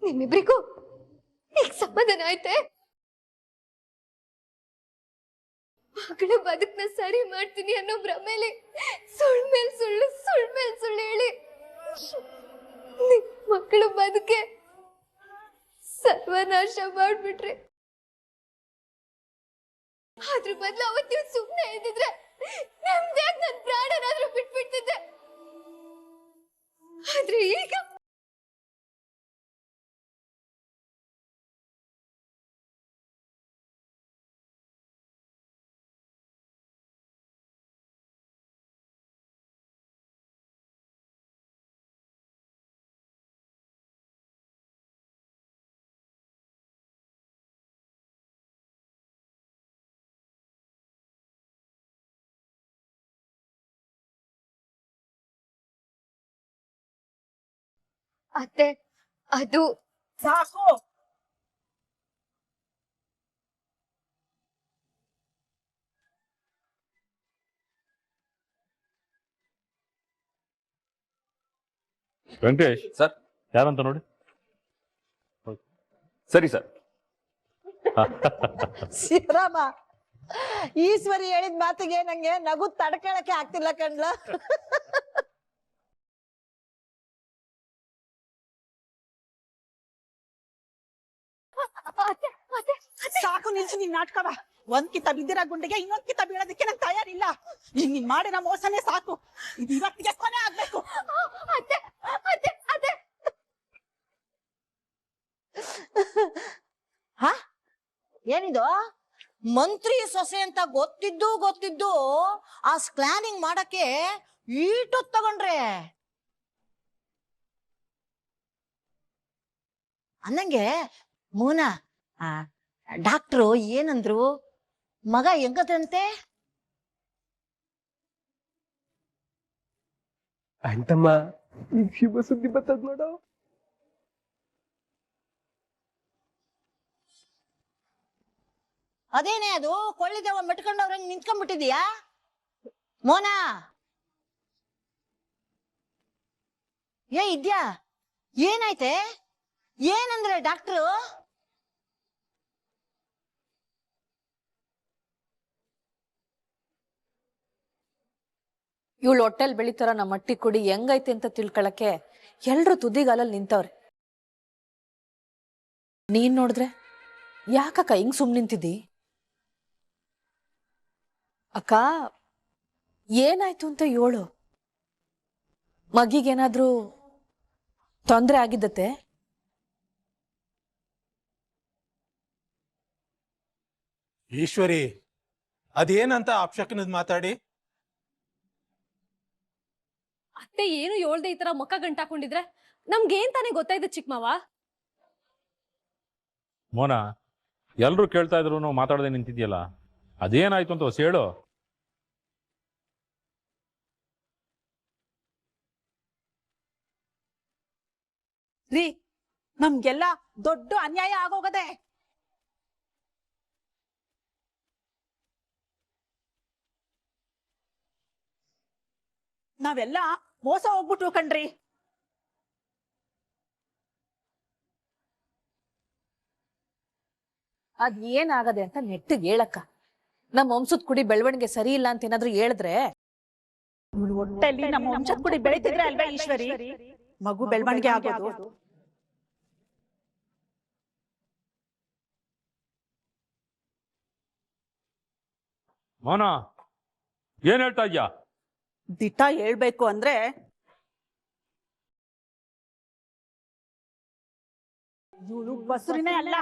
ನಿಮ್ಮಿಬ್ರಿಗೂ ಈಗ ಸಮಾಧಾನ ಆಯ್ತೆ? ಮಗಳ ಬದುಕನ್ನ ಸರಿ ಮಾಡ್ತೀನಿ ಅನ್ನೋ ಭ್ರಮೇಲಿ ಸುಳ್ಳು ಮೇಲ್ ಸುಳ್ಳು ಹೇಳಿ ಮಕ್ಕಳ ಬದುಕೆ ಸರ್ವನಾಶ ಮಾಡ್ಬಿಟ್ರಿ. ಅದ್ರ ಬದಲು ಅವತ್ತು ಸುಮ್ಮನೆ ಇದ್ದಿದ್ರೆ ನೆಮ್ಮದಿಯಾಗಿ ನನ್ನ ಪ್ರಾಣನಾದ್ರೂ ಬಿಟ್ಬಿಡ್ತಿದ್ದೆ. ಆದ್ರೆ ಈಗ ಅತ್ತೆ ಅದು ಸಾಕು. ವೆಂಕಟೇಶ್ ಸರ್, ಯಾರಂತ ನೋಡಿ. ಸರಿ ಸರ್. ಶಿವರಾಮ, ಈಶ್ವರಿ ಹೇಳಿದ ಮಾತಿಗೆ ನಂಗೆ ನಗು ತಡ್ಕೊಳಕ್ಕೆ ಆಗ್ತಿಲ್ಲ ಕಣ್ಲ. ಸಾಕು, ನಿಲ್ಸು ನಿನ್ ನಾಟಕವ. ಒಂದ್ ಕಿತ ಬಿದ್ದಿರ ಗುಂಡಿಗೆ ಇನ್ನೊಂದ್ ಕಿತ ಬೀಳೋದಕ್ಕೆ ನಂಗೆ ತಯಾರಿಲ್ಲ. ಈಗ ನೀನ್ ಮಾಡಿರೋ ಮೋಸನೇ ಸಾಕು. ಇದು ಇವತ್ತಿಗೆ ಕೊನೆ ಆಗ್ಬೇಕು. ಹ ಏನಿದು? ಮಂತ್ರಿ ಸೊಸೆ ಅಂತ ಗೊತ್ತಿದ್ದು ಆ ಸ್ಕ್ಯಾನಿಂಗ್ ಮಾಡಕ್ಕೆ ಈಟೊತ್ತು ತಗೊಂಡ್ರೆ ಅನ್ನಂಗೆ. ಮೋನ, ಡಾಕ್ಟ್ರು ಏನಂದ್ರು? ಮಗ ಹೆಂಗದಂತೆ? ಅಂತಮ್ಮ ಈಗ ಶುಭ ಸುದ್ದಿ ಬರ್ತದ ನೋಡು. ಅದೇನೇ ಅದು ಕೊಳ್ಳಿದೇವ ಮೆಟ್ಕೊಂಡವ್ರಂಗ್ ನಿಂತ್ಕೊಂಡ್ಬಿಟ್ಟಿದ್ಯಾ ಮೋನ? ಇದ್ಯಾ? ಏನಾಯ್ತೆ? ಏನಂದ್ರೆ ಡಾಕ್ಟ್ರು? ಇವಳು ಹೊಟ್ಟೆಲ್ ಬೆಳಿತಾರ ನಮ್ಮ ಮಟ್ಟಿ ಕುಡಿ ಹೆಂಗೈತೆ ಅಂತ ತಿಳ್ಕೊಳಕ್ಕೆ ಎಲ್ರು ತುದಿಗಾಲಲ್ಲಿ ನಿಂತವ್ರೆ. ನೀನ್ ನೋಡಿದ್ರೆ ಯಾಕಕ್ಕ ಹಿಂಗ್ ಸುಮ್ ನಿಂತಿದ್ದಿ? ಅಕ್ಕ ಏನಾಯ್ತು ಅಂತ ಹೇಳು. ಮಗಿಗೇನಾದ್ರೂ ತೊಂದ್ರೆ ಆಗಿದ್ದತೆ? ಈಶ್ವರಿ, ಅದೇನಂತ ಅಪಶಕನದ ಮಾತಾಡಿ? ಅತ್ತೆ ಏನು ಹೇಳ್ದೆ ಈ ತರ ಮುಖ ಗಂಟಾಕೊಂಡಿದ್ರೆ ನಮ್ಗೇನ್ ತಾನೇ ಗೊತ್ತಾಯ್ತು ಚಿಕ್ಕಮ್ಮವ? ಮೋನ, ಎಲ್ರು ಕೇಳ್ತಾ ಇದ್ರು ಮಾತಾಡದೆ ನಿಂತಿದ್ಯಲ್ಲ, ಅದೇನಾಯ್ತು ಅಂತ ಹೊಸ ಹೇಳು. ರೀ, ನಮ್ಗೆಲ್ಲ ದೊಡ್ಡ ಅನ್ಯಾಯ ಆಗೋಗದೆ. ನಾವೆಲ್ಲ ಮೋಸ ಹೋಗ್ಬಿಟ್ರು ಕಣ್ರಿ. ಅದ್ ಏನಾಗದೆ ಅಂತ ನೆಟ್ಟಿಗೆ ಹೇಳಕ್ಕ. ನಮ್ಮ ವಂಶದ ಕುಡಿ ಬೆಳವಣಿಗೆ ಸರಿ ಇಲ್ಲ ಅಂತ ಏನಾದ್ರೂ ಹೇಳಿದ್ರೆ? ಹೊಟ್ಟೆಲಿ ನಮ್ಮ ವಂಶದ ಕುಡಿ ಬೆಳಿತಿದ್ರೆ ಅಲ್ವೇ ಈಶ್ವರಿ ಮಗು ಬೆಳವಣಿಗೆ ಆಗೋದು. ಮೋನ, ಏನ್ ಹೇಳ್ತಾ ಇದ್ಯಾ? ದಿಟ ಹೇಳ್ಬೇಕು ಅಂದ್ರೆ ಇವಳು ಬಸುರಿನೇ ಅಲ್ಲ.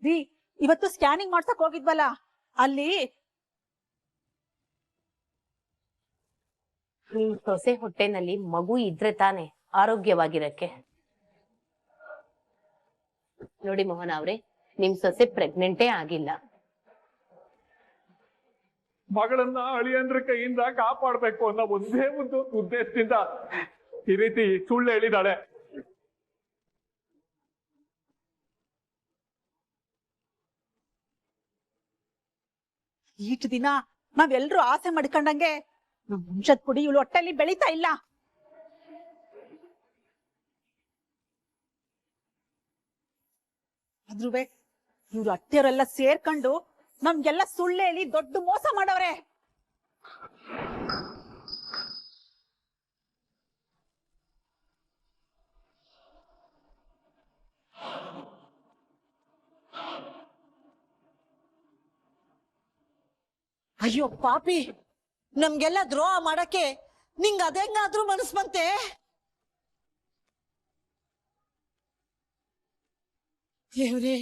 ರೀ, ಇವತ್ತು ಸ್ಕ್ಯಾನಿಂಗ್ ಮಾಡ್ಸಕ್ ಹೋಗಿದ್ವಲ್ಲ, ಅಲ್ಲಿ ನಿಮ್ ಸೊಸೆ ಹೊಟ್ಟೆನಲ್ಲಿ ಮಗು ಇದ್ರೆ ತಾನೆ ಆರೋಗ್ಯವಾಗಿರಕ್ಕೆ. ನೋಡಿ ಮೋಹನ್ ಅವ್ರೆ, ನಿಮ್ ಸೊಸೆ ಪ್ರೆಗ್ನೆಂಟೇ ಆಗಿಲ್ಲ. ಮಗಳನ್ನ ಅಳಿಯಂದ್ರ ಕೈಯಿಂದ ಕಾಪಾಡ್ಬೇಕು ಅನ್ನೋ ಒಂದೇ ಒಂದು ಉದ್ದೇಶದಿಂದ ಈ ರೀತಿ ಸುಳ್ಳು ಹೇಳಿದಾಳೆ. ಈಟ್ ದಿನ ನಾವೆಲ್ರೂ ಆಸೆ ಮಾಡ್ಕೊಂಡಂಗೆ ನಮ್ ವಂಶದ ಕುಡಿ ಇವಳು ಹೊಟ್ಟೆಲಿ ಬೆಳೀತಾ ಇಲ್ಲ. ಆದ್ರೂ ಇವ್ರು ಅತ್ತೆಯವರೆಲ್ಲ ಸೇರ್ಕೊಂಡು ನಮ್ಗೆಲ್ಲ ಸುಳ್ಳು ಹೇಳಿ ದೊಡ್ಡ ಮೋಸ ಮಾಡವ್ರೆ. ಅಯ್ಯೋ ಪಾಪಿ, ನಮ್ಗೆಲ್ಲ ದ್ರೋಹ ಮಾಡಕ್ಕೆ ನಿಂಗ ಅದೆಂಗಾದ್ರೂ ಮನಸ್ ಬಂತೆ? ದೇವ್ರೇ,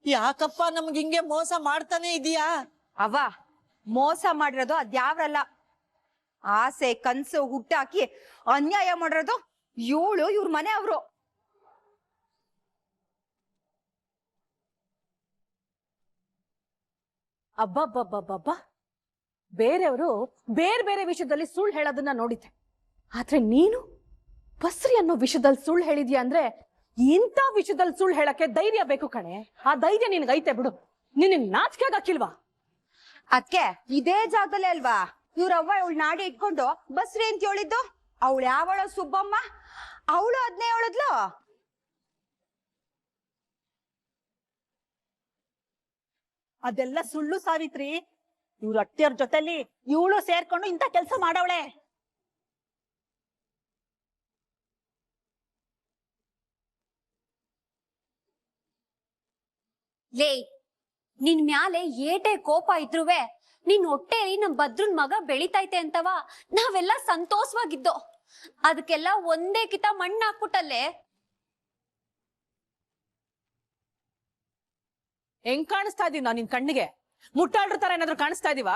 ಯಾಕಪ್ಪ ನಮ್ಗೆ ಹಿಂಗೆ ಮೋಸ ಮಾಡ್ತಾನೆ ಇದೀಯಾ? ಅವ್ವ, ಮೋಸ ಮಾಡಿರೋದು ಅದ್ಯಾವ್ರಲ್ಲ, ಆಸೆ ಕನ್ಸು ಹುಟ್ಟಾಕಿ ಅನ್ಯಾಯ ಮಾಡಿರೋದು ಇವ್ರ ಮನೆ ಅವರು. ಅಬ್ಬಬ್ಬಬ್ಬಬ್ಬ, ಬೇರೆಯವರು ಬೇರೆ ಬೇರೆ ವಿಷಯದಲ್ಲಿ ಸುಳ್ಳು ಹೇಳೋದನ್ನ ನೋಡಿದ್ದೆ, ಆದ್ರೆ ನೀನು ಬಸ್ರಿ ಅನ್ನೋ ವಿಷಯದಲ್ಲಿ ಸುಳ್ಳು ಹೇಳಿದ್ಯಾ ಅಂದ್ರೆ ಇಂಥ ವಿಷಯದಲ್ಲಿ ಸುಳ್ಳು ಹೇಳಕ್ಕೆ ಧೈರ್ಯ ಬೇಕು ಕಣೆ. ಆ ಧೈರ್ಯ ನಿನ್ಗೈತೆ ಬಿಡು. ನಿನಗ್ ನಾಚಿಕೆ ಆಗಕ್ಕಿಲ್ವಾ? ಅದ್ಕೆ ಇದೇ ಜಾಗದಲ್ಲೇ ಅಲ್ವಾ ಇವ್ರವ್ವ ಇವಳು ನಾಡಿ ಇಟ್ಕೊಂಡು ಬಸ್ರಿ ಅಂತ ಹೇಳಿದ್ದು? ಅವಳು ಯಾವಳೋ ಸುಬ್ಬಮ್ಮ, ಅವಳು ಅದ್ನೇ ಹೇಳಿದ್ಲು. ಅದೆಲ್ಲ ಸುಳ್ಳು ಸಾವಿತ್ರಿ. ಇವ್ರ ಅತ್ತೆಯವ್ರ ಜೊತೆಲಿ ಇವಳು ಸೇರ್ಕೊಂಡು ಇಂಥ ಕೆಲ್ಸ ಮಾಡವಳೆ. ಲೇ, ನಿನ್ ಮ್ಯಾಲೆ ಏಟೆ ಕೋಪ ಇದ್ರುವೆ ನಿನ್ ಹೊಟ್ಟೆಲಿ ನಮ್ ಭದ್ರನ್ ಮಗ ಬೆಳಿತೈತೆ ಅಂತವ ನಾವೆಲ್ಲ ಸಂತೋಷವಾಗಿದ್ದೋ. ಅದಕ್ಕೆಲ್ಲ ಒಂದೇ ಕಿತ ಮಣ್ಣು ಹಾಕ್ಬಿಟ್ಟಲ್ಲೇ. ಹೆಂಗ್ ಕಾಣಿಸ್ತಾ ಇದೀವಿ ನಾವ್ ನಿನ್ ಕಣ್ಣಿಗೆ? ಮುಟ್ಟಾಳ್ರ ತರ ಏನಾದ್ರು ಕಾಣಿಸ್ತಾ ಇದೀವ?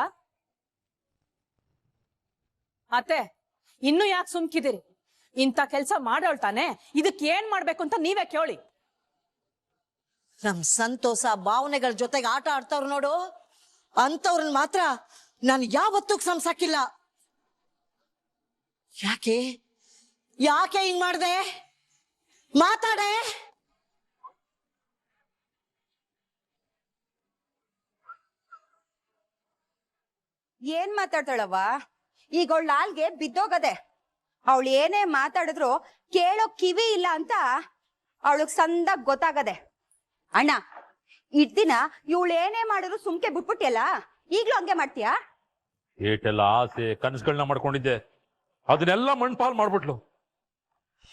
ಅತ್ತೆ, ಇನ್ನು ಯಾಕೆ ಸುಮ್ಕಿದಿರಿ? ಇಂಥ ಕೆಲ್ಸ ಮಾಡೋಳ್ತಾನೆ, ಇದಕ್ಕೆ ಏನ್ ಮಾಡ್ಬೇಕು ಅಂತ ನೀವೇ ಕೇಳಿ. ನಮ್ ಸಂತೋಷ ಭಾವನೆಗಳ ಜೊತೆಗೆ ಆಟ ಆಡ್ತಾವ್ರು ನೋಡು, ಅಂತವ್ರನ್ನ ಮಾತ್ರ ನಾನು ಯಾವತ್ತೂ ಸಂಸಾಕಿಲ್ಲ. ಯಾಕೆ ಯಾಕೆ ಹಿಂಗ್ ಮಾಡ್ದೆ? ಮಾತಾಡೆ. ಏನ್ ಮಾತಾಡ್ತಾಳವ್ವ? ಈಗ ಅವಳ ನಾಲ್ಗೆ ಬಿದ್ದೋಗದೆ. ಅವಳು ಏನೇ ಮಾತಾಡಿದ್ರು ಕೇಳೋ ಕಿವಿ ಇಲ್ಲ ಅಂತ ಅವಳಗ್ ಸಂದಾಗ ಗೊತ್ತಾಗದೆ. ಅಣ್ಣ, ಇಡ್ದಿನ ಇವಳು ಏನೇ ಮಾಡಿದ್ರು ಸುಮ್ಕೆ ಬಿಟ್ಬಿಟ್ಟಿಯಲ್ಲ, ಈಗ್ಲೂ ಹಂಗೆ ಮಾಡ್ತೀಯಾ? ಏಟೆಲ್ಲ ಆಸೆ ಕನಸುಗಳನ್ನ ಮಾಡ್ಕೊಂಡಿದ್ದೆ, ಅದನ್ನೆಲ್ಲ ಮಣ್ಪಾಲ್ ಮಾಡ್ಬಿಟ್ಲು.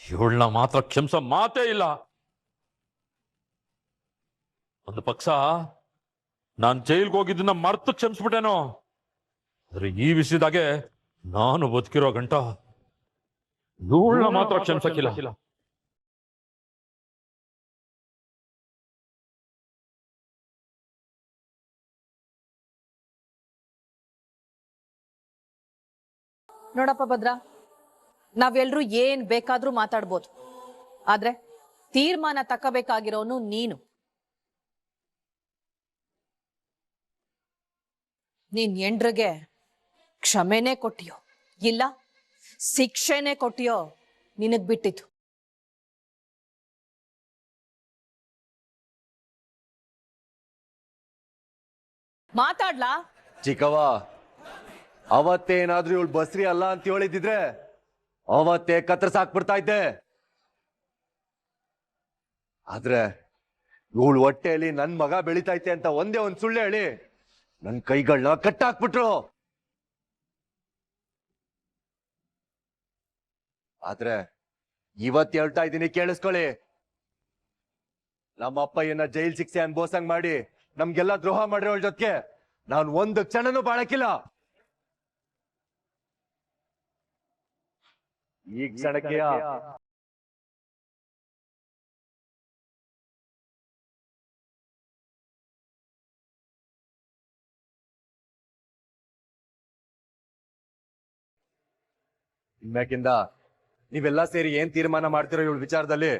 ಇವಳನ್ನ ಮಾತ್ರ ಕ್ಷಮಿಸೋ ಮಾತೇ ಇಲ್ಲ. ಒಂದು ಪಕ್ಷ ನಾನ್ ಜೈಲ್ಗೆ ಹೋಗಿದ್ದನ್ನ ಮರ್ತು ಕ್ಷಮಿಸ್ಬಿಟ್ಟೇನೋ, ಆದ್ರೆ ಈ ವಿಷಯದಾಗೆ ನಾನು ಬದುಕಿರೋ ಗಂಟ ಇವಳನ್ನ ಮಾತ್ರ ಕ್ಷಮಿಸಕ್ಕಿಲ್ಲ. ನೋಡಪ್ಪ ಭದ್ರ, ನಾವೆಲ್ರೂ ಏನ್ ಬೇಕಾದ್ರೂ ಮಾತಾಡ್ಬೋದು, ಆದ್ರೆ ತೀರ್ಮಾನ ತಕ್ಕಬೇಕಾಗಿರೋನು ನೀನು. ನೀನ್ ಎಂಡ್ರಿಗೆ ಕ್ಷಮೆನೇ ಕೊಟ್ಟಿಯೋ ಇಲ್ಲ ಶಿಕ್ಷೆನೇ ಕೊಟ್ಟಿಯೋ ನಿನಗ್ ಬಿಟ್ಟಿತ್ತು. ಮಾತಾಡ್ಲಾ? ಚಿಕ್ಕವ್ವ, ಅವತ್ತೇನಾದ್ರೂ ಇವಳು ಬಸ್ರಿ ಅಲ್ಲ ಅಂತ ಹೇಳಿದಿದ್ರೆ ಅವತ್ತೇ ಕತ್ತರಿಸಾಕ್ಬಿಡ್ತಾ ಇದ್ದೆ. ಆದ್ರೆ ಇವಳು ಹೊಟ್ಟೆಯಲ್ಲಿ ನನ್ ಮಗ ಬೆಳಿತೈತೆ ಅಂತ ಒಂದೇ ಒಂದ್ ಸುಳ್ಳು ಹೇಳಿ ನನ್ ಕೈಗಳನ್ನ ಕಟ್ಟಾಕ್ಬಿಟ್ರು. ಆದ್ರೆ ಇವತ್ ಹೇಳ್ತಾ ಇದ್ದೀನಿ, ಕೇಳಿಸ್ಕೊಳ್ಳಿ. ನಮ್ಮ ಅಪ್ಪಯ್ಯನ ಜೈಲ್ ಶಿಕ್ಷೆ ಅನ್ಭೋಸಂಗ್ ಮಾಡಿ ನಮ್ಗೆಲ್ಲ ದ್ರೋಹ ಮಾಡಿರೋಳ ಜೊತೆಗೆ ನಾನು ಒಂದು ಕ್ಷಣನೂ ಬಾಳಕಿಲ್ಲ. ಈ ಕ್ಷಣಕ್ಕೆ ಇನ್ಮ್ಯಾಕಿಂದ ನೀವೆಲ್ಲ ಸೇರಿ ಏನ್ ತೀರ್ಮಾನ ಮಾಡ್ತಿರೋ ಇವಳ ವಿಚಾರದಲ್ಲಿ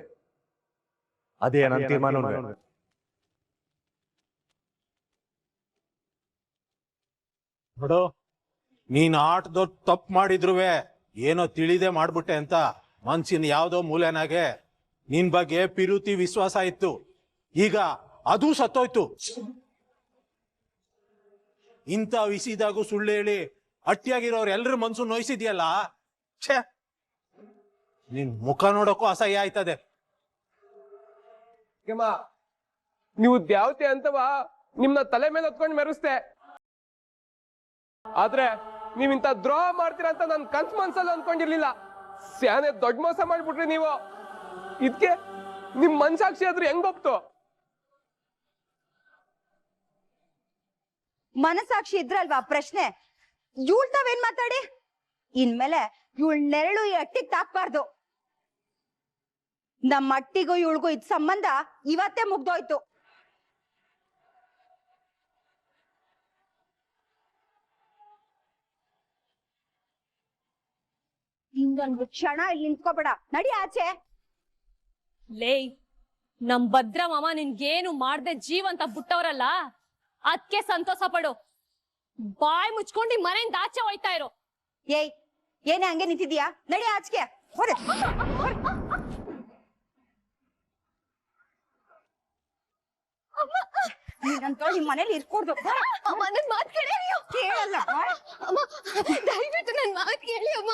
ಅದೇ ನನ್ನ ತೀರ್ಮಾನ. ನೋಡು, ನೀನ್ ಆಟದೊಡ್ ತಪ್ಪು ಮಾಡಿದ್ರುವೆ ಏನೋ ತಿಳಿದೆ ಮಾಡ್ಬಿಟ್ಟೆ ಅಂತ ಮನ್ಸಿನ ಯಾವ್ದೋ ಮೂಲೆನಾಗೆ ನಿನ್ ಬಗ್ಗೆ ಪಿರುತಿ ವಿಶ್ವಾಸ ಇತ್ತು. ಈಗ ಅದು ಸತ್ತೋಯ್ತು. ಇಂಥ ವಿಸಿದಾಗೂ ಸುಳ್ಳು ಹೇಳಿ ಅಟ್ಟಿಯಾಗಿರೋರು ಎಲ್ರ ಮನ್ಸು ನೋಯಿಸಿದ್ಯಲ್ಲ, ಛೇ, ನಿನ್ ಮುಖ ನೋಡಕ್ಕೂ ಅಸಹ್ಯ ಆಯ್ತದೆ. ನೀವು ದ್ಯಾವತೆ ಅಂತವಾ ನಿಮ್ನ ತಲೆ ಮೇಲೆ ಹೊತ್ಕೊಂಡು ಮೆರೆಸ್ತೆ, ಆದ್ರೆ ನೀವಿಂತ ದ್ರೋಹ ಮಾಡ್ತೀರಾ ಅಂತ ನನ್ ಕನ್ಸ್ ಮನ್ಸಲ್ಲಿ ಅನ್ಕೊಂಡಿರ್ಲಿಲ್ಲ. ಸ್ಯಾನೆ ದೊಡ್ಡ ಮೋಸ ಮಾಡ್ಬಿಟ್ರಿ ನೀವು. ಇದ್ಕೆ ನಿಮ್ ಮನ್ಸಾಕ್ಷಿ ಆದ್ರೂ ಹೆಂಗ್ ಒಪ್ತು? ಮನಸಾಕ್ಷಿ ಇದ್ರಲ್ವಾ ಪ್ರಶ್ನೆ? ಇವಳ್ ತಾವೇನ್ ಮಾತಾಡಿ? ಇನ್ಮೇಲೆ ಇವಳ್ ನೆರಳು ಈ ಅಟ್ಟಿಗ್ ತಾಕ್ಬಾರ್ದು. ನಮ್ಮ ಅಟ್ಟಿಗೂ ಇವಳಿಗೂ ಇದ್ ಸಂಬಂಧ ಇವತ್ತೇ ಮುಗ್ದೋಯ್ತು. ಹಿಂಗೊಂದು ಕ್ಷಣ ಇಲ್ಲಿ ನಿಂತ್ಕೋಬೇಡ, ನಡಿ ಆಚೆ. ಲೇ, ನಮ್ ಭದ್ರ ಮಾಮ ನಿನ್ಗೇನು ಮಾಡ್ದೆ ಜೀವಂತ ಬಿಟ್ಟವ್ರಲ್ಲ, ಅದಕ್ಕೆ ಸಂತೋಷ ಪಡು. ಬಾಯ್ ಮುಚ್ಕೊಂಡು ಮನೆಯಿಂದ ಆಚೆ ಹೋಯ್ತಾ ಇರು. ಏಯ್, ಏನೇ ಹಂಗೆ ನಿಂತಿದ್ಯಾ? ನಡಿ ಆಚೆಗೆ. ಹೊರೆ ನಿಮ್ ಮನೇಲಿ ಇರ್ಕೊಡ್ದು. ನನ್ ಮಾತ್ ಕೇಳಿ. ಕೇಳಲ್ಲ. ದಯವಿಟ್ಟು ನನ್ ಮಾತ್ ಕೇಳಿ ಅಮ್ಮ.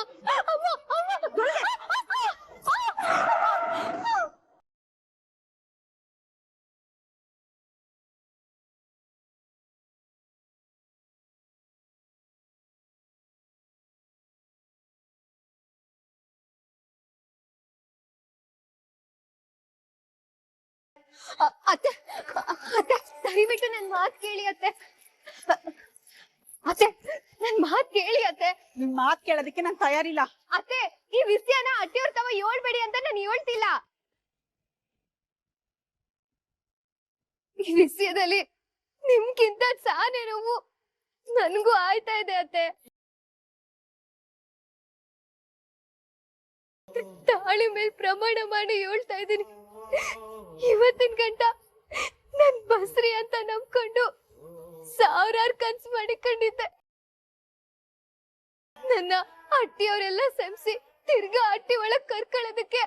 ಅತ್ತೆ, ಅತ್ತೆ, ದಯವಿಟ್ಟು ನನ್ ಮಾತ್ ಕೇಳಿ ಅತ್ತೆ. ಅತ್ತೆ, ನನ್ ಮಾತ್ ಕೇಳಿ ಅತ್ತೆ. ನಿನ್ ಮಾತ್ ಕೇಳೋದಕ್ಕೆ ನಾನ್ ತಯಾರಿಲ್ಲ. ಅತ್ತೆ, ಈ ವಿಷಯನ ಅಟ್ಟಿಯವ್ರ ತವ ಹೇಳ್ಬೇಡಿ ಅಂತ ನಾನು ಹೇಳ್ತಿಲ್ಲ. ಈ ವಿಷಯದಲ್ಲಿ ನಿಮ್ಗಿಂತ ಸಾನೆ ನೋವು ನನ್ಗೂ ಆಯ್ತಾ ಇದೆ ಅತ್ತೆ. ತಾಳಿ ಮೇಲೆ ಪ್ರಮಾಣ ಮಾಡಿ ಹೇಳ್ತಾ ಇದ್ದೀನಿ, ಇವತ್ತಿನ ಗಂಟ ನನ್ ಬಸ್ರಿ ಅಂತ ನಂಬ್ಕೊಂಡು ಸಾವಿರಾರು ಕನ್ಸು ಮಾಡಿಕೊಂಡಿದ್ದೆ. ನನ್ನ ಅಟ್ಟಿಯವರೆಲ್ಲ ಸಂಸಿ ತಿರ್ಗಾ ಅಟ್ಟಿ ಒಳಗ್ ಕರ್ಕೊಳ್ಳೋದಕ್ಕೆ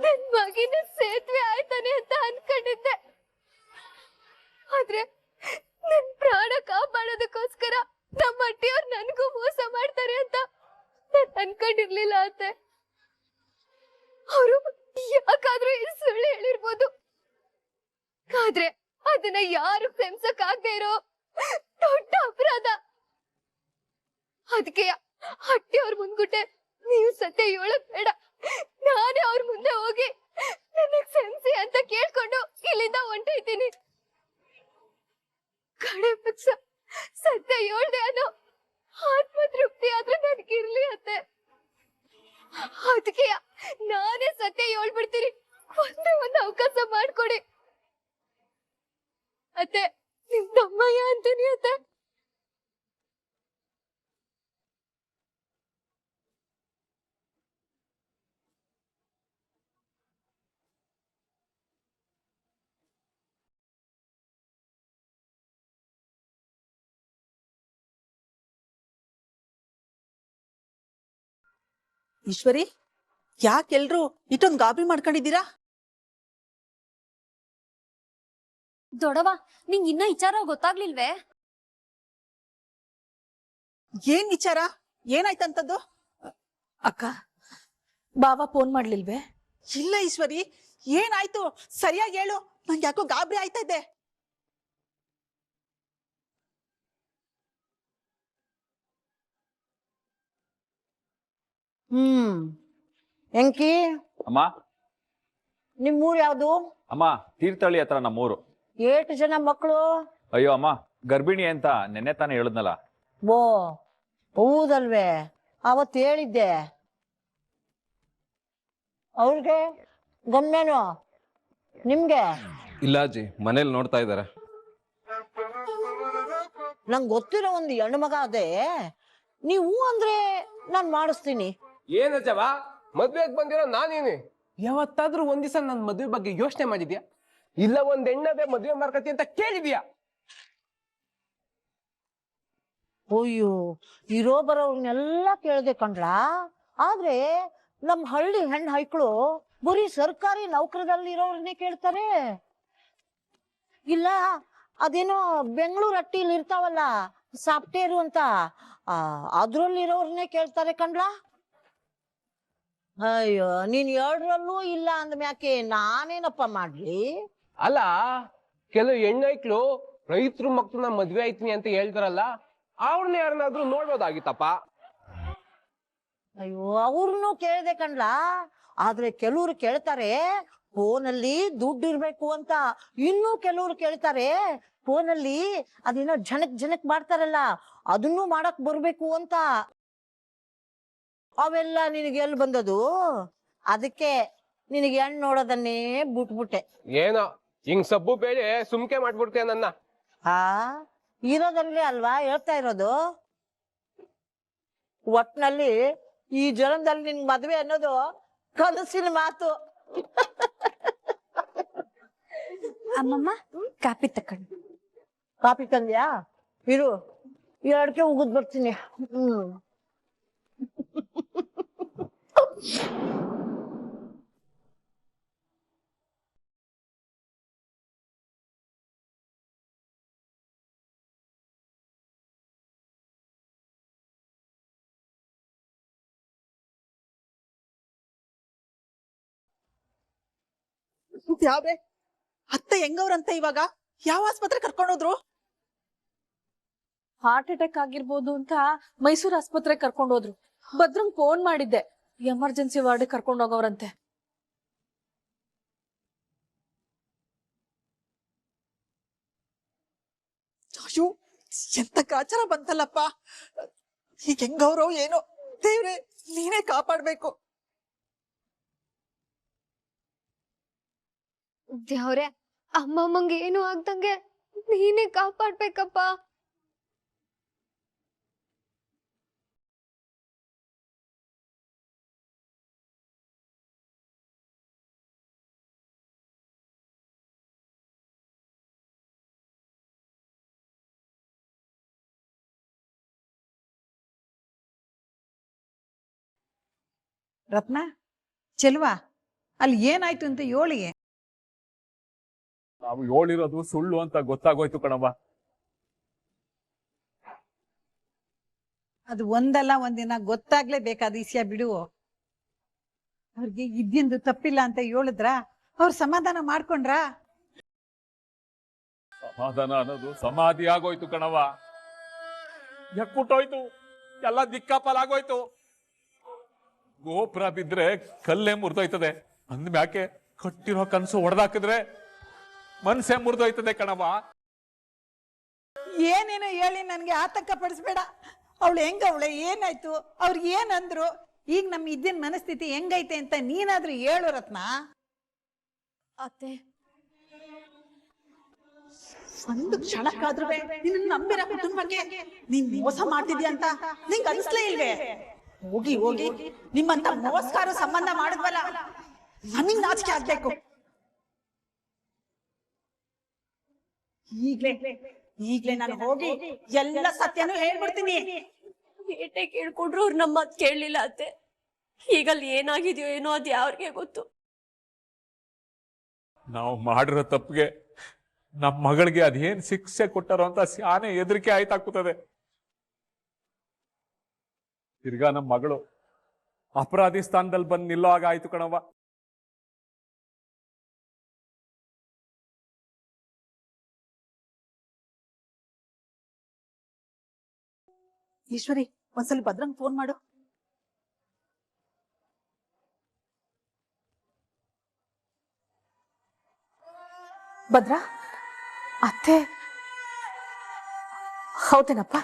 ನನ್ ಮಗಿನ ಸೇತುವೆ ಆಯ್ತಾನೆ ಅಂತ ಅನ್ಕೊಂಡಿದ್ದೆ. ಆದ್ರೆ ನನ್ ಪ್ರಾಣ ಕಾಪಾಡೋದಕ್ಕೋಸ್ಕರ ನಮ್ಮ ಅಟ್ಟಿಯವ್ರು ನನ್ಗೂ ಮೋಸ ಮಾಡ್ತಾರೆ ಅಂತ ನಾನ್ ಅನ್ಕೊಂಡಿರ್ಲಿಲ್ಲ ಅತ್ತೆ. ಅವರು ಯಾಕಾದ್ರೂ ಈ ಸುಳ್ಳು ಹೇಳಿರ್ಬೋದು, ಆದ್ರೆ ಅದನ್ನ ಯಾರು ಕ್ಷಮಿಸಕ್ ಆಗದೆ ಇರೋ ದೊಡ್ಡ ಅಪರಾಧ. ಅದಕ್ಕೆ ಹಟ್ಟಿ ಅವ್ರ ಮುಂದ್ಗುಟ್ಟೆ ನೀವು ಸತ್ಯ ಹೇಳಕ್ ಬೇಡ, ನಾನೇ ಅವ್ರ ಮುಂದೆ ಹೋಗಿ ನನಗ್ ಕ್ಷಮಿಸಿ ಅಂತ ಕೇಳ್ಕೊಂಡು ಇಲ್ಲಿಂದ ಹೊಂಟೈತೀನಿ. ಕಡೆ ಪಕ್ಷ ಸತ್ಯ ಹೇಳ್ದೆ ಅನ್ನೋ ಆತ್ಮತೃಪ್ತಿ ಆದ್ರೂ ನನ್ಗಿರ್ಲಿ ಅತ್ತೆ. ಅದಕ್ಕೆ ನಾನೇ ಸತ್ಯ ಹೇಳ್ಬಿಡ್ತೀನಿ, ಒಂದೇ ಒಂದು ಅವಕಾಶ ಮಾಡ್ಕೊಡಿ ಅತ್ತೆ. ನಿಮ್ ತಮ್ಮಯ್ಯ ಅಂತೀನಿ ಅತ್ತೆ. ಈಶ್ವರಿ, ಯಾಕೆಲ್ರು ಇಷ್ಟೊಂದು ಗಾಬರಿ ಮಾಡ್ಕೊಂಡಿದ್ದೀರಾ? ದೊಡವ, ನಿಂಗ್ ಇನ್ನ ವಿಚಾರ ಗೊತ್ತಾಗ್ಲಿಲ್ವೇ? ಏನ್ ವಿಚಾರ? ಏನಾಯ್ತಂತದ್ದು? ಅಕ್ಕ, ಬಾವ ಫೋನ್ ಮಾಡ್ಲಿಲ್ವೇ? ಇಲ್ಲ ಈಶ್ವರಿ, ಏನಾಯ್ತು ಸರಿಯಾಗಿ ಹೇಳು, ನಂಗೆ ಯಾಕೋ ಗಾಬರಿ ಆಯ್ತಾ ಇದೆ. ಎಂಕಿ, ಅಮ್ಮ, ನಿಮ್ಮೂರ್ ಯಾವ್ದು? ಅಮ್ಮ, ತೀರ್ಥಹಳ್ಳಿ ಹತ್ರ ನಮ್ಮೂರು. ಏಟು ಜನ ಮಕ್ಕಳು? ಅಯ್ಯೋ ಅಮ್ಮ, ಗರ್ಭಿಣಿ ಅಂತ ನೆನ್ನೆ ತಾನೇ ಹೇಳಿದ್ನಲ್ಲ. ಓ ಹೌದಲ್ವೇ, ಅವತ್ತು ಹೇಳಿದ್ದೆ. ಅವ್ರಿಗೆ ಗಮ್ಯನು? ನಿಮ್ಗೆ? ಇಲ್ಲ ಅಜ್ಜಿ, ಮನೇಲಿ ನೋಡ್ತಾ ಇದಾರೆ. ನಂಗೆ ಗೊತ್ತಿರೋ ಒಂದು ಹೆಣ್ಣು ಮಗ ಅದೇ, ನೀವು ಅಂದ್ರೆ ನಾನ್ ಮಾಡಿಸ್ತೀನಿ. ಏನಜ್ಜವ, ಮದ್ವೆಗ್ ಬಂದಿರೋ ನಾನೇನಿ? ಯಾವತ್ತಾದ್ರೂ ಒಂದ್ ದಿವಸ ನನ್ ಮದ್ವೆ ಬಗ್ಗೆ ಯೋಚನೆ ಮಾಡಿದ್ಯಾ? ಇಲ್ಲ ಒಂದ್ ಹೆಣ್ಣದೆ ಮದ್ವೆ ಮಾಡ್ಕತಿ ಅಂತ ಕೇಳಿದ್ಯಾ? ಅಯ್ಯೋ, ಇರೋ ಬರೋರ್ನೆಲ್ಲ ಕೇಳ್ದೆ ಕಣ್ಲ. ಆದ್ರೆ ನಮ್ ಹಳ್ಳಿ ಹೆಣ್ಣು ಹೈಕ್ಳು ಬರೀ ಸರ್ಕಾರಿ ನೌಕರದಲ್ಲಿ ಇರೋರ್ನೇ ಕೇಳ್ತಾರೆ. ಇಲ್ಲ ಅದೇನೋ ಬೆಂಗಳೂರು ಹಟ್ಟಿಲಿ ಇರ್ತಾವಲ್ಲ ಸಾಫ್ಟ್ವೇರು ಅಂತ ಅದ್ರಲ್ಲಿರೋರ್ನೇ ಕೇಳ್ತಾರೆ ಕಣ್ಲಾ. ಅಯ್ಯೋ ನೀನ್ ಎರಡರಲ್ಲೂ ಇಲ್ಲ ಅಂದ್ಮ್ಯಾಕೆ ನಾನೇನಪ್ಪ ಮಾಡ್ಲಿ? ಅಲ್ಲ, ಕೆಲವು ಹೆಣ್ಣೈಕ್ಳು ರೈತರು ಮಕ್ಳನ್ನ ಮದ್ವೆ ಆಯ್ತೀನಿ ಅಂತ ಹೇಳ್ತಾರಲ್ಲ, ಅವ್ರನ್ನ ಯಾರನ್ನಾದ್ರೂ ನೋಡ್ಬೋದಾಗಿತ್ತಪ್ಪ. ಅಯ್ಯೋ ಅವ್ರನ್ನೂ ಕೇಳಿದೆ ಕಣ್ಲಾ. ಆದ್ರೆ ಕೆಲವ್ರು ಕೇಳ್ತಾರೆ ಫೋನಲ್ಲಿ ದುಡ್ಡು ಇರ್ಬೇಕು ಅಂತ, ಇನ್ನೂ ಕೆಲವ್ರು ಕೇಳ್ತಾರೆ ಫೋನಲ್ಲಿ ಅದೇನೋ ಜನಕ್ ಮಾಡ್ತಾರಲ್ಲ ಅದನ್ನೂ ಮಾಡಕ್ ಬರ್ಬೇಕು ಅಂತ. ಅವೆಲ್ಲ ನಿನಗೆ ಎಲ್ಲಿ ಬಂದದು? ಅದಕ್ಕೆ ನಿನಗೆ ಹೆಣ್ಣು ನೋಡೋದನ್ನೇ ಬಿಟ್ಬಿಟ್ಟೆ. ಏನೋ ಹಿಂಗ್ ಸಬ್ಬು ಬೇಳೆ ಸುಮ್ಕೆ ಮಾಡ್ಬಿಡ್ತೀಯ ನನ್ನ. ಇರೋದನ್ನೇ ಅಲ್ವಾ ಹೇಳ್ತಾ ಇರೋದು. ಒಟ್ನಲ್ಲಿ ಈ ಜನ್ಮದಲ್ಲಿ ನಿನ್ ಮದ್ವೆ ಅನ್ನೋದು ಕನಸಿನ ಮಾತು. ಅಮ್ಮಮ್ಮ ಕಾಪಿ ತಕೊಂಡು. ಕಾಪಿ ತಂದ್ಯಾ? ಇರು, 2ಕ್ಕೆ ಉಗಿದ್ ಬರ್ತೀನಿ. ಯಾವ್ರೆ ಅತ್ತೆ ಹೆಂಗವ್ರಂತ ಇವಾಗ? ಯಾವ ಆಸ್ಪತ್ರೆ ಕರ್ಕೊಂಡೋದ್ರು? ಹಾರ್ಟ್ ಅಟ್ಯಾಕ್ ಆಗಿರ್ಬೋದು ಅಂತ ಮೈಸೂರು ಆಸ್ಪತ್ರೆಗೆ ಕರ್ಕೊಂಡು ಹೋದ್ರು. ಭದ್ರಂಗ್ ಫೋನ್ ಮಾಡಿದ್ದೆ, ಎಮರ್ಜೆನ್ಸಿ ವಾರ್ಡ್ ಕರ್ಕೊಂಡು ಹೋಗವ್ರಂತೆ. ಅಯ್ಯೋ ಎಂತ ಕಾಚಾರ ಬಂತಲ್ಲಪ್ಪ. ಈಗ ಹೆಂಗವ್ರೋ ಏನೋ, ದೇವ್ರೆ ನೀನೇ ಕಾಪಾಡ್ಬೇಕು. ದೇವ್ರೆ, ಅಮ್ಮಮ್ಮಂಗೆ ಏನು ಆಗ್ದಂಗೆ ನೀನೇ ಕಾಪಾಡ್ಬೇಕಪ್ಪ. ರತ್ನ, ಚೆಲ್ವಾ, ಅಲ್ಲಿ ಏನಾಯ್ತು ಅಂತ ಹೇಳಿ. ನಾವು ಹೇಳಿರೋದು ಸುಳ್ಳು ಅಂತ ಗೊತ್ತಾಗೋಯ್ತು ಕಣವ್ವ. ಅದು ಒಂದಲ್ಲ ಒಂದಿನ ಗೊತ್ತಾಗ್ಲೇಬೇಕಾದ ವಿಷಯ ಬಿಡು. ಅವ್ರಿಗೆ ಇದ್ದಿಂದು ತಪ್ಪಿಲ್ಲ ಅಂತ ಹೇಳಿದ್ರ ಅವ್ರು ಸಮಾಧಾನ ಮಾಡ್ಕೊಂಡ್ರ? ಸಮಾಧಾನ ಅನ್ನೋದು ಸಮಾಧಿ ಆಗೋಯ್ತು ಕಣವ್ವ. ಎಕ್ಕುಟ್ಟೋಯ್ತು, ಎಲ್ಲ ದಿಕ್ಕಾಪಾಲಾಗೋಯ್ತು. ಗೋಪುರ ಬಿದ್ರೆ ಕಲ್ಲೇ ಮುರಿದೋಯ್ತದೆ ಅಂದ್ಮ್ಯಾಕೆ ಕಟ್ಟಿರೋ ಕನ್ಸು ಹೊಡೆದಾಕಿದ್ರೆ ಮನ್ಸೇ ಮುರಿದೋಯ್ತದೆ ಕಣವ್ವ. ಏನೇನೋ ಹೇಳಿ ನನ್ಗೆ ಆತಂಕ ಪಡಿಸ್ಬೇಡ. ಅವಳು ಹೆಂಗವಳೆ, ಏನಾಯ್ತು, ಅವ್ರಿಗೆ ಏನಂದ್ರು, ಈಗ ನಮ್ ಇದ್ದಿನ ಮನಸ್ಥಿತಿ ಹೆಂಗೈತೆ ಅಂತ ನೀನಾದ್ರೂ ಹೇಳು ರತ್ನ. ಅತ್ತೆ, ಒಂದು ಕ್ಷಣಕ್ಕಾದ್ರೂ ನಿನ್ನ ನಂಬಿರೋ ಕುಟುಂಬಕ್ಕೆ ನೀನ್ ಮೋಸ ಮಾಡ್ತಿದ್ಯಾ ಅಂತ ನಿಂಗೆ ಅನ್ಸ್ಲೇ ಇಲ್ವೇ? ಹೋಗಿ ಹೋಗಿ ನಿಮ್ಮಂತ ಮೋಸ್ಕಾರ ಸಂಬಂಧ ಮಾಡಿದ್ವಲ್ಲ, ನಮಗ್ ನಾಚಿಕೆ ಆಗ್ಬೇಕು. ಈಗ್ಲೇ ನಾನು ಹೋಗಿ ಎಲ್ಲ ಸತ್ಯನೂ ಹೇಳ್ಬಿಡ್ತೀನಿ. ಏಟೆ ಕೇಳ್ಕೊಂಡ್ರು ಅವ್ರು ನಮ್ಮ ಮಾತು ಕೇಳಲಿಲ್ಲ ಅತ್ತೆ. ಈಗಲ್ಲಿ ಏನಾಗಿದೆಯೋ ಏನೋ ಅದು ಯಾವ್ರಿಗೆ ಗೊತ್ತು. ನಾವು ಮಾಡಿರೋ ತಪ್ಪಿಗೆ ನಮ್ಮ ಮಗಳಿಗೆ ಅದೇನ್ ಶಿಕ್ಷೆ ಕೊಟ್ಟಾರೋ ಅಂತ ಸ್ಯಾನೆ ಹೆದರಿಕೆ ಆಯ್ತಾಕುತ್ತದೆ. ತಿರ್ಗಾ ನಮ್ಮ ಮಗಳು ಅಪರಾಧಿ ಸ್ಥಾನದಲ್ಲಿ ಬಂದು ನಿಲ್ಲೋ ಹಾಗ ಆಯ್ತು ಕಣವ್ವ. ಈಶ್ವರಿ, ಒಂದ್ಸಲ ಭದ್ರಂಗ್ ಫೋನ್ ಮಾಡು. ಭದ್ರ, ಅತ್ತೆ ಹೌದೇನಪ್ಪ?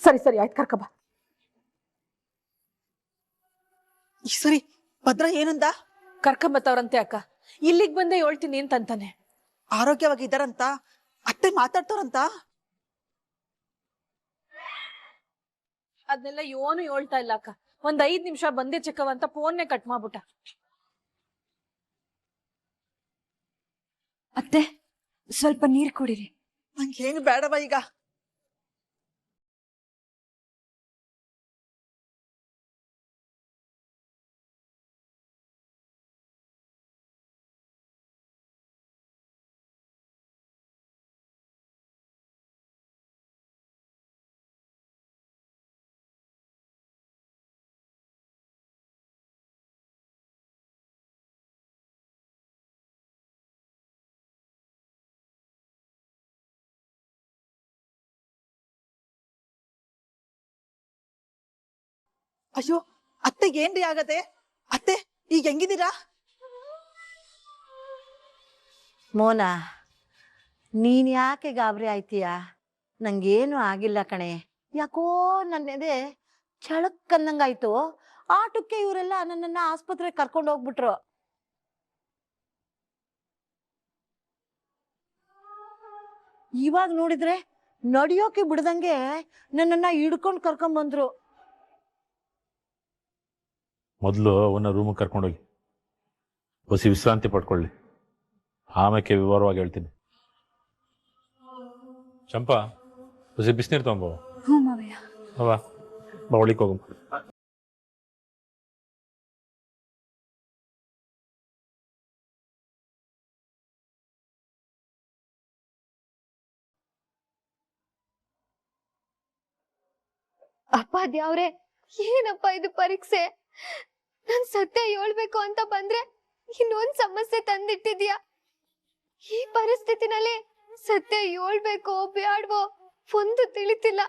ಸರಿ ಸರಿ ಆಯ್ತು, ಕರ್ಕಬ. ಈಶ್ವರಿ, ಭದ್ರ ಏನಂದ? ಕರ್ಕೊಂಬತ್ತವ್ರಂತೆ ಅಕ್ಕ. ಇಲ್ಲಿಗೆ ಬಂದೆ ಹೇಳ್ತೀನಿ ಅಂತಂತಾನೆ. ಆರೋಗ್ಯವಾಗಿದ್ದಾರಂತ, ಅತ್ತೆ ಮಾತಾಡ್ತಾರಂತ. ಅದನ್ನೆಲ್ಲ ಏನು ಹೇಳ್ತಾ ಇಲ್ಲ ಅಕ್ಕ. ಒಂದ್ 5 ನಿಮಿಷ ಬಂದೆ ಚಿಕ್ಕವಂತ ಫೋನ್ನೇ ಕಟ್ ಮಾಡ್ಬಿಟ್ಟ. ಅತ್ತೆ, ಸ್ವಲ್ಪ ನೀರ್ ಕುಡಿರಿ. ನಂಗೇನು ಬೇಡವ ಈಗ. ಅಯ್ಯೋ ಅತ್ತೆ ಏನ್ರಿ ಆಗತ್ತೆ? ಅತ್ತೆ ಈಗ ಹೆಂಗಿದ್ದೀರಾ? ಮೋನಾ, ನೀನ್ ಯಾಕೆ ಗಾಬರಿ ಆಯ್ತೀಯ? ನಂಗೇನು ಆಗಿಲ್ಲ ಕಣೆ. ಯಾಕೋ ನನ್ನೆದೆ ಚಳಕ್ ಅನ್ನಂಗಾಯ್ತು. ಆಟಕ್ಕೆ ಇವರೆಲ್ಲ ನನ್ನನ್ನ ಆಸ್ಪತ್ರೆಗೆ ಕರ್ಕೊಂಡು ಹೋಗ್ಬಿಟ್ರು. ಇವಾಗ ನೋಡಿದ್ರೆ ನಡಿಯೋಕೆ ಬಿಡ್ದಂಗೆ ನನ್ನನ್ನ ಹಿಡ್ಕೊಂಡು ಕರ್ಕೊಂಡ್ ಬಂದ್ರು. ಮೊದಲು ಅವನ್ನ ರೂಮಿಗೆ ಕರ್ಕೊಂಡೋಗಿ ಹೊಸಿ ವಿಶ್ರಾಂತಿ ಪಡ್ಕೊಳ್ಳಿ, ಆಮೇಲೆ ವಿವರವಾಗಿ ಹೇಳ್ತೀನಿ. ಚಂಪಾ, ಹೊಸಿ ಬಿಸಿನೀರು ತಗೊಂಬ. ಹ್ಞೂ ಮಾವಯ್ಯ. ಬಾ ಒಳಿಕ್ ಹೋಗು. ಅಪ್ಪ ದ್ಯಾವ್ರೆ, ಏನಪ್ಪ ಇದು ಪರೀಕ್ಷೆ? ನಾನ್ ಸತ್ಯ ಹೇಳ್ಬೇಕು ಅಂತ ಬಂದ್ರೆ ಇನ್ನೊಂದ್ ಸಮಸ್ಯೆ ತಂದಿಟ್ಟಿದ್ಯಾ. ಈ ಪರಿಸ್ಥಿತಿನಲ್ಲಿ ಸತ್ಯ ಹೇಳ್ಬೇಕೋ ಬ್ಯಾಡ್ವೋ ಒಂದು ತಿಳಿತಿಲ್ಲ.